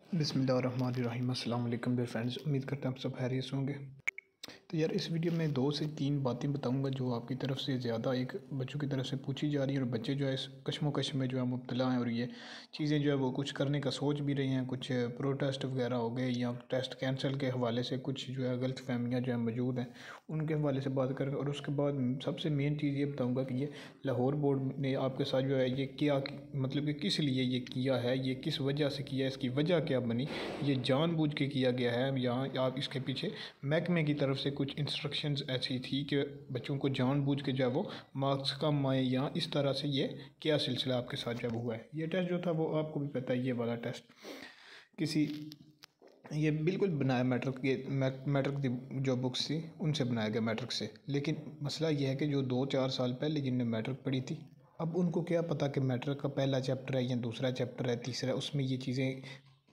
बिस्मिल्लाहिर्रहमानिर्रहीम। अस्सलाम वालेकुम डियर फ्रेंड्स, उम्मीद करता हूँ आप सब खैरियत से होंगे। तो यार इस वीडियो में 2 से 3 बातें बताऊंगा जो आपकी तरफ से ज़्यादा एक बच्चों की तरफ से पूछी जा रही है और बच्चे जो है इस कशमकश में जो है मुब्तला हैं और ये चीज़ें जो है वो कुछ करने का सोच भी रहे हैं। कुछ प्रोटेस्ट वगैरह हो गए या टेस्ट कैंसिल के हवाले से कुछ जो है गलत फहमियाँ जो है मौजूद हैं, उनके हवाले से बात करेंगे। और उसके बाद सबसे मेन चीज़ ये बताऊँगा कि ये लाहौर बोर्ड ने आपके साथ जो है ये क्या मतलब कि किस लिए ये किया है, ये किस वजह से किया है, इसकी वजह क्या बनी, ये जानबूझ के किया गया है या आप इसके पीछे महकमे की तरफ से कुछ इंस्ट्रक्शंस ऐसी थी कि बच्चों को जानबूझ के जो है वो मार्क्स कम आए, या इस तरह से ये क्या सिलसिला आपके साथ जब हुआ है। ये टेस्ट जो था वो आपको भी पता है, ये वाला टेस्ट किसी ये बिल्कुल बनाया मैट्रिक की जो बुक्स थी उनसे बनाया गया, मैट्रिक से। लेकिन मसला ये है कि जो 2-4 साल पहले जिनने मैट्रिक पढ़ी थी, अब उनको क्या पता कि मैट्रिक का पहला चैप्टर है या दूसरा चैप्टर है, तीसरा, उसमें ये चीज़ें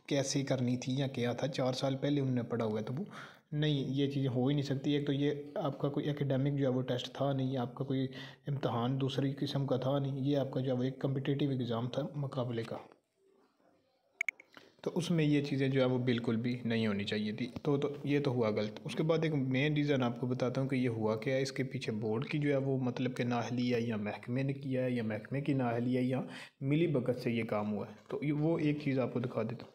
कैसे करनी थी या क्या था। 4 साल पहले उन्होंने पढ़ा हुआ है तो वो नहीं, ये चीज़ें हो ही नहीं सकती। एक तो ये आपका कोई एकेडमिक जो है वो टेस्ट था नहीं, आपका कोई इम्तहान दूसरी किस्म का था नहीं, ये आपका जो है वो एक कम्पिटिटिव एग्ज़ाम था मुकाबले का। तो उसमें ये चीज़ें जो है वो बिल्कुल भी नहीं होनी चाहिए थी। तो ये तो हुआ गलत। उसके बाद एक मेन रीज़न आपको बताता हूँ कि ये हुआ क्या है। इसके पीछे बोर्ड की जो है वो मतलब कि नाअहली है, या महकमे ने किया है, या महकमे की नाअहली है, या मिली भगत से ये काम हुआ है। तो वो एक चीज़ आपको दिखा देता हूँ,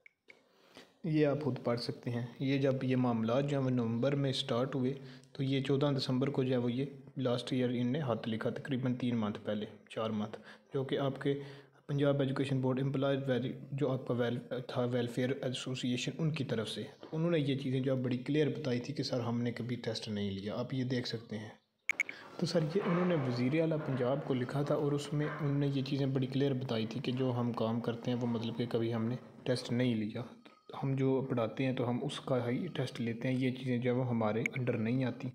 ये आप खुद पढ़ सकते हैं। ये जब ये मामला जो है वो नवंबर में स्टार्ट हुए तो ये 14 दिसंबर को जो है वो ये लास्ट ईयर इनने हाथ लिखा, तकरीबन 3 मंथ पहले, 4 मंथ, जो कि आपके पंजाब एजुकेशन बोर्ड एम्प्लॉय जो आपका वेलफेयर एसोसिएशन उनकी तरफ से। तो उन्होंने ये चीज़ें जो बड़ी क्लियर बताई थी कि सर हमने कभी टेस्ट नहीं लिया, आप ये देख सकते हैं। तो सर ये उन्होंने वज़ीर आला पंजाब को लिखा था और उसमें उन्होंने ये चीज़ें बड़ी क्लियर बताई थी कि जो हम काम करते हैं वो मतलब कि कभी हमने टेस्ट नहीं लिया। हम जो पढ़ाते हैं तो हम उसका ही टेस्ट लेते हैं, ये चीज़ें जो है वो हमारे अंडर नहीं आती।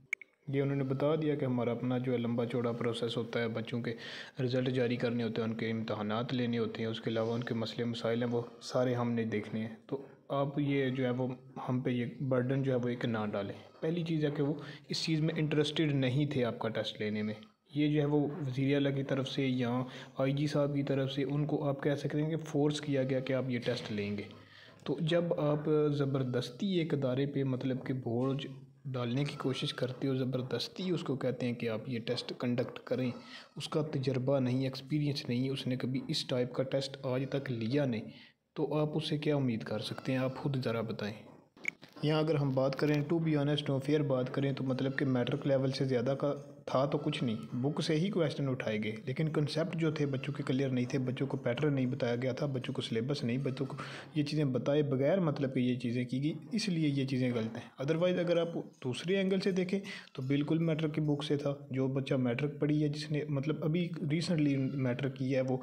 ये उन्होंने बता दिया कि हमारा अपना जो है लंबा चौड़ा प्रोसेस होता है, बच्चों के रिज़ल्ट जारी करने होते हैं, उनके इम्तहानात लेने होते हैं, उसके अलावा उनके मसले मसाइल हैं वो सारे हमने देखने हैं। तो आप ये जो है वो हम पे ये बर्डन जो है वो एक ना डालें। पहली चीज़ है कि वो इस चीज़ में इंटरेस्टेड नहीं थे आपका टेस्ट लेने में। ये जो है वो वज़ीर आला की तरफ से या आईजी साहब की तरफ से उनको आप कह सकते हैं कि फ़ोर्स किया गया कि आप ये टेस्ट लेंगे। तो जब आप ज़बरदस्ती एक अदारे पे मतलब कि बोझ डालने की कोशिश करते हो, ज़बरदस्ती उसको कहते हैं कि आप ये टेस्ट कंडक्ट करें, उसका तजर्बा नहीं, एक्सपीरियंस नहीं, उसने कभी इस टाइप का टेस्ट आज तक लिया नहीं, तो आप उससे क्या उम्मीद कर सकते हैं, आप खुद ज़रा बताएं। यहाँ अगर हम बात करें, टू बी ऑनेस्ट और फेयर बात करें, तो मतलब कि मैट्रिक लेवल से ज़्यादा का था तो कुछ नहीं, बुक से ही क्वेश्चन उठाए गए, लेकिन कंसेप्ट जो थे बच्चों के क्लियर नहीं थे, बच्चों को पैटर्न नहीं बताया गया था, बच्चों को सिलेबस नहीं, बच्चों को ये चीज़ें बताए बगैर मतलब कि ये चीज़ें की गई, इसलिए ये चीज़ें गलत हैं। अदरवाइज़ अगर आप दूसरे एंगल से देखें तो बिल्कुल मैट्रिक की बुक से था। जो बच्चा मैट्रिक पढ़ी है, जिसने मतलब अभी रिसेंटली मैट्रिक किया है,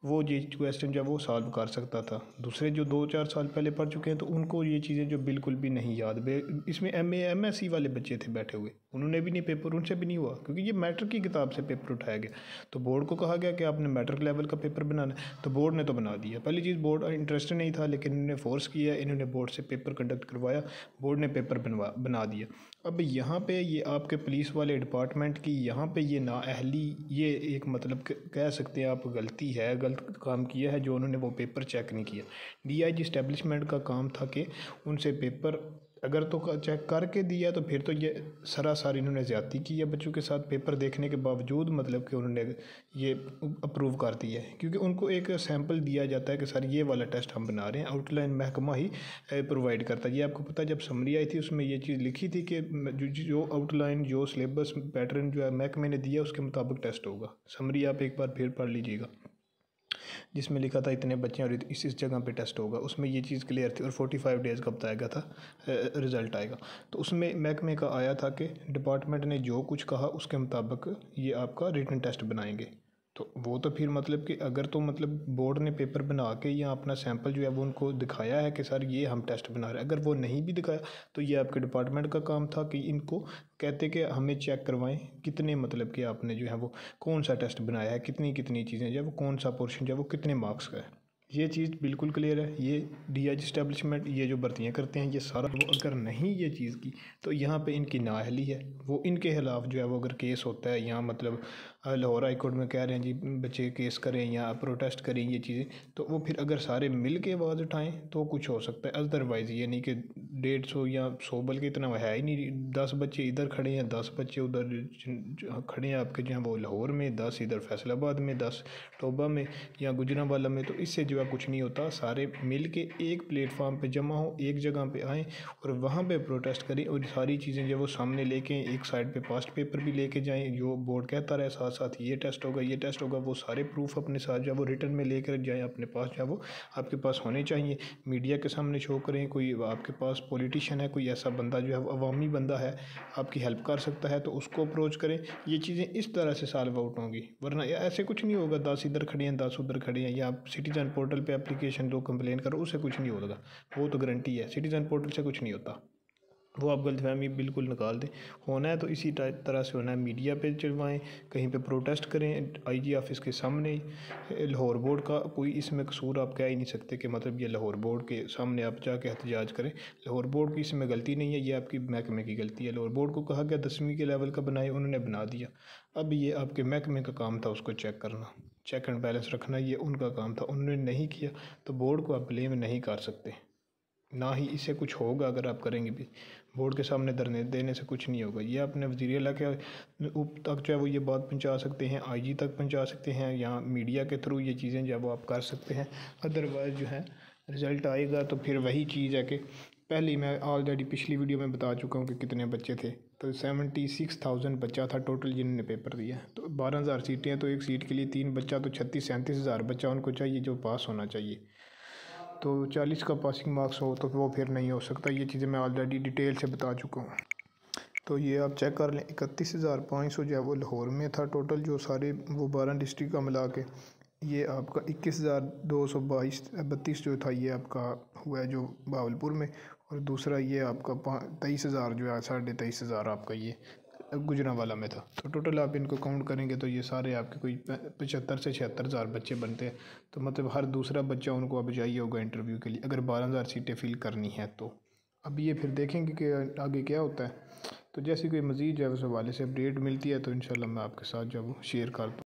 वो ये क्वेश्चन जो है वो सॉल्व कर सकता था। दूसरे जो 2-4 साल पहले पढ़ चुके हैं तो उनको ये चीज़ें जो बिल्कुल भी नहीं याद। इसमें MA MSc वाले बच्चे थे बैठे हुए, उन्होंने भी नहीं पेपर, उनसे भी नहीं हुआ, क्योंकि ये मैट्रिक की किताब से पेपर उठाया गया। तो बोर्ड को कहा गया कि आपने मैट्रिक लेवल का पेपर बनाना है, तो बोर्ड ने तो बना दिया। पहली चीज़, बोर्ड इंटरेस्टेड नहीं था, लेकिन इन्होंने फोर्स किया, इन्होंने बोर्ड से पेपर कंडक्ट करवाया, बोर्ड ने पेपर बना दिया। अब यहाँ पे ये आपके पुलिस वाले डिपार्टमेंट की यहाँ पे ये नाअहली, ये एक मतलब कह सकते हैं आप गलती है, गलत काम किया है जो उन्होंने वो पेपर चेक नहीं किया। DIG इस्टेब्लिशमेंट का काम था कि उनसे पेपर अगर तो चेक करके दिया, तो फिर तो ये सरासर इन्होंने ज़्यादती की है बच्चों के साथ। पेपर देखने के बावजूद मतलब कि उन्होंने ये अप्रूव कर दिया है, क्योंकि उनको एक सैंपल दिया जाता है कि सर ये वाला टेस्ट हम बना रहे हैं, आउटलाइन महकमा ही प्रोवाइड करता है। ये आपको पता है, जब समरी आई थी उसमें ये चीज़ लिखी थी कि जो आउटलाइन, जो सिलेबस पैटर्न जो है महकमे ने दिया उसके मुताबिक टेस्ट होगा। समरी आप एक बार फिर पढ़ लीजिएगा, जिसमें लिखा था इतने बच्चे और इस जगह पे टेस्ट होगा, उसमें ये चीज़ क्लियर थी। और 45 डेज़ का बताया गया था रिज़ल्ट आएगा। तो उसमें महकमे का आया था कि डिपार्टमेंट ने जो कुछ कहा उसके मुताबिक ये आपका रिटन टेस्ट बनाएंगे। तो वो तो फिर मतलब कि अगर तो मतलब बोर्ड ने पेपर बना के या अपना सैंपल जो है वो उनको दिखाया है कि सर ये हम टेस्ट बना रहे हैं, अगर वो नहीं भी दिखाया तो ये आपके डिपार्टमेंट का काम था कि इनको कहते कि हमें चेक करवाएं कितने मतलब कि आपने जो है वो कौन सा टेस्ट बनाया है, कितनी कितनी चीज़ें जो है वो कौन सा पोर्शन जो है वो कितने मार्क्स का है। ये चीज़ बिल्कुल क्लियर है। ये DIG इस्टेब्लिशमेंट ये जो भर्तियाँ करते हैं ये सारा, वो अगर नहीं ये चीज़ की तो यहाँ पे इनकी नाअहली है। वो इनके खिलाफ़ जो है वो अगर केस होता है या मतलब लाहौर हाई कोर्ट में कह रहे हैं जी बच्चे केस करें या प्रोटेस्ट करें ये चीज़ें, तो वो फिर अगर सारे मिल के आवाज़ उठाएं तो कुछ हो सकता है। अदरवाइज़ ये नहीं कि 150 या 100, बल्कि इतना है ही नहीं, 10 बच्चे इधर खड़े हैं, 10 बच्चे उधर खड़े हैं आपके जहाँ वो लाहौर में, 10 इधर फैसलाबाद में, 10 टोबा में या गुजरांवाला में, तो इससे जो है कुछ नहीं होता। सारे मिल के एक प्लेटफार्म पे जमा हो, एक जगह पे आएँ और वहाँ पे प्रोटेस्ट करें और सारी चीज़ें जो वो सामने लेके एक साइड पे पास्ट पेपर भी लेके जाएँ, जो बोर्ड कहता रहे साथ साथ ये टेस्ट होगा ये टेस्ट होगा, वो सारे प्रूफ अपने साथ जो है वो रिटर्न में लेकर जाएँ अपने पास, जो है वो आपके पास होने चाहिए। मीडिया के सामने शो करें, कोई आपके पास पॉलिटिशियन है, कोई ऐसा बंदा जो है अवामी बंदा है आपकी हेल्प कर सकता है तो उसको अप्रोच करें। ये चीज़ें इस तरह से सॉल्व आउट होंगी, वरना ऐसे कुछ नहीं होगा 10 इधर खड़े हैं 10 उधर खड़े हैं, या आप सिटीज़न पोर्टल पे एप्लीकेशन दो कंप्लेन करो, उससे कुछ नहीं होगा। वो तो गारंटी है, सिटीज़न पोर्टल से कुछ नहीं होता। वो आप गलतफहमी बिल्कुल निकाल दें। होना है तो इसी तरह से होना है, मीडिया पे चलवाएं, कहीं पे प्रोटेस्ट करें आईजी ऑफिस के सामने। लाहौर बोर्ड का कोई इसमें कसूर आप कह ही नहीं सकते कि मतलब ये लाहौर बोर्ड के सामने आप जाके एहतजाज करें। लाहौर बोर्ड की इसमें गलती नहीं है, ये आपकी महकमे की गलती है। लाहौर बोर्ड को कहा गया 10वीं के लेवल का बनाए, उन्होंने बना दिया। अब ये आपके महकमे का काम था उसको चेक करना, चेक एंड बैलेंस रखना, ये उनका काम था, उन्होंने नहीं किया तो बोर्ड को आप ब्लेम नहीं कर सकते। ना ही इससे कुछ होगा अगर आप करेंगे भी, बोर्ड के सामने धरने देने से कुछ नहीं होगा। ये अपने वज़ीर आला के तक जो है वो ये बात पहुंचा सकते हैं, आईजी तक पहुंचा सकते हैं, या मीडिया के थ्रू ये चीज़ें जो है वो आप कर सकते हैं। अदरवाइज़ जो है रिज़ल्ट आएगा तो फिर वही चीज़ है कि पहले ही मैं ऑलरेडी पिछली वीडियो में बता चुका हूँ कि कितने बच्चे थे, तो 76,000 बच्चा था टोटल जिन्होंने पेपर दिया। तो 12,000 सीटें हैं, तो एक सीट के लिए 3 बच्चा, तो 36-37,000 बच्चा उनको चाहिए जो पास होना चाहिए। तो 40 का पासिंग मार्क्स हो तो वो फिर नहीं हो सकता। ये चीज़ें मैं ऑलरेडी डिटेल से बता चुका हूँ। तो ये आप चेक कर लें, 31,500 जो है वो लाहौर में था टोटल, जो सारे वो 12 डिस्ट्रिक्ट का मिला के। ये आपका 21,232 जो था ये आपका हुआ है जो भावलपुर में, और दूसरा ये आपका 23,000 जो है 23,500 आपका ये गुजरांवाला में था। तो टोटल आप इनको काउंट करेंगे तो ये सारे आपके कोई 75 से 76,000 बच्चे बनते हैं। तो मतलब हर दूसरा बच्चा उनको अब चाहिए होगा इंटरव्यू के लिए, अगर 12,000 सीटें फिल करनी है तो। अब ये फिर देखेंगे कि आगे क्या होता है। तो जैसे कोई मज़ीद जो है उस हवाले से अपडेट मिलती है तो इंशाल्लाह मैं आपके साथ जो है वो शेयर कर दूँ।